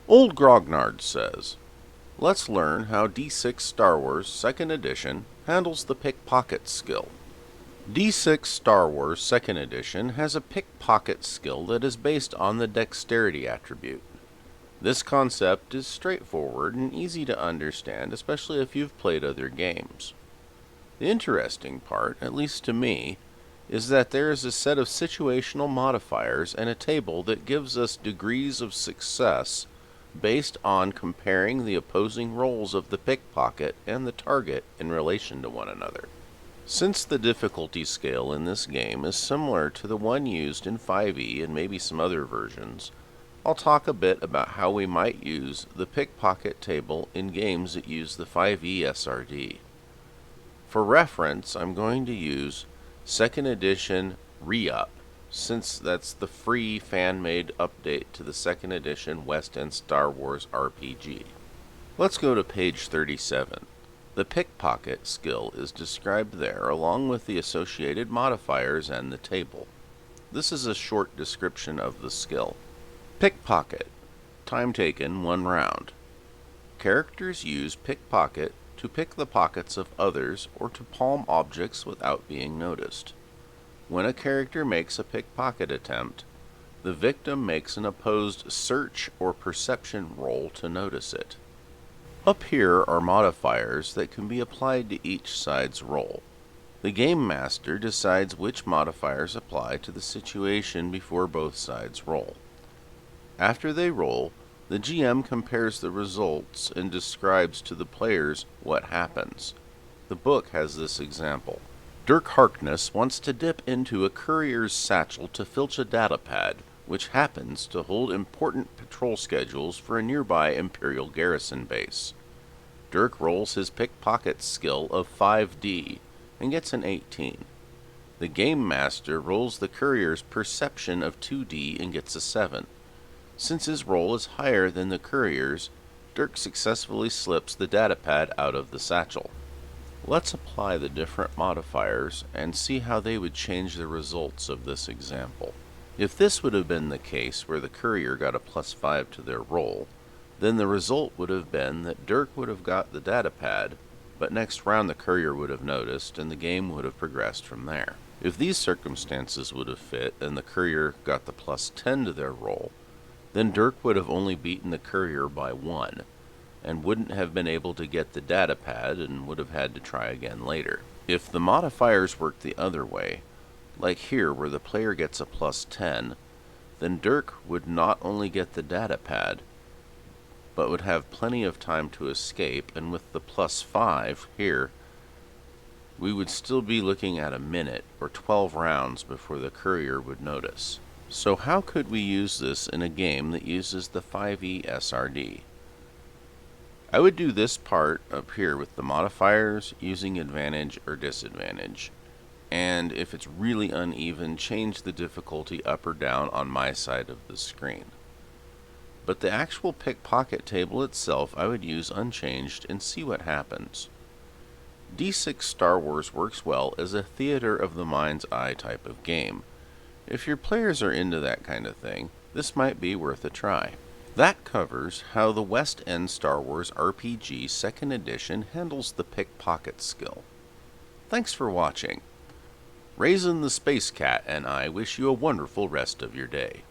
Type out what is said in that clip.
Old Grognard says, let's learn how D6 Star Wars 2nd Edition handles the pickpocket skill. D6 Star Wars 2nd Edition has a pickpocket skill that is based on the dexterity attribute. This concept is straightforward and easy to understand, especially if you've played other games. The interesting part, at least to me, is that there is a set of situational modifiers and a table that gives us degrees of success based on comparing the opposing rolls of the pickpocket and the target in relation to one another. Since the difficulty scale in this game is similar to the one used in 5e and maybe some other versions, I'll talk a bit about how we might use the pickpocket table in games that use the 5e SRD. For reference, I'm going to use 2nd Edition Re-Up, since that's the free fan-made update to the 2nd Edition West End Star Wars RPG. Let's go to page 37. The pickpocket skill is described there along with the associated modifiers and the table. This is a short description of the skill. Pickpocket. Time taken 1 round. Characters use pickpocket to pick the pockets of others or to palm objects without being noticed. When a character makes a pickpocket attempt, the victim makes an opposed search or perception roll to notice it. Up here are modifiers that can be applied to each side's roll. The Game Master decides which modifiers apply to the situation before both sides roll. After they roll, the GM compares the results and describes to the players what happens. The book has this example. Dirk Harkness wants to dip into a courier's satchel to filch a datapad, which happens to hold important patrol schedules for a nearby Imperial garrison base. Dirk rolls his pickpocket skill of 5D and gets an 18. The Game Master rolls the courier's perception of 2D and gets a 7. Since his roll is higher than the courier's, Dirk successfully slips the datapad out of the satchel. Let's apply the different modifiers and see how they would change the results of this example. If this would have been the case where the courier got a +5 to their roll, then the result would have been that Dirk would have got the datapad, but next round the courier would have noticed and the game would have progressed from there. If these circumstances would have fit and the courier got the +10 to their roll, then Dirk would have only beaten the courier by 1, and wouldn't have been able to get the datapad and would have had to try again later. If the modifiers worked the other way, like here where the player gets a +10, then Dirk would not only get the datapad, but would have plenty of time to escape, and with the +5 here, we would still be looking at a minute or 12 rounds before the courier would notice. So how could we use this in a game that uses the 5e SRD? I would do this part up here with the modifiers using advantage or disadvantage. And if it's really uneven, change the difficulty up or down on my side of the screen. But the actual pickpocket table itself I would use unchanged and see what happens. D6 Star Wars works well as a theater of the mind's eye type of game. If your players are into that kind of thing, this might be worth a try. That covers how the West End Star Wars RPG 2nd Edition handles the pickpocket skill. Thanks for watching. Raisin the Space Cat and I wish you a wonderful rest of your day.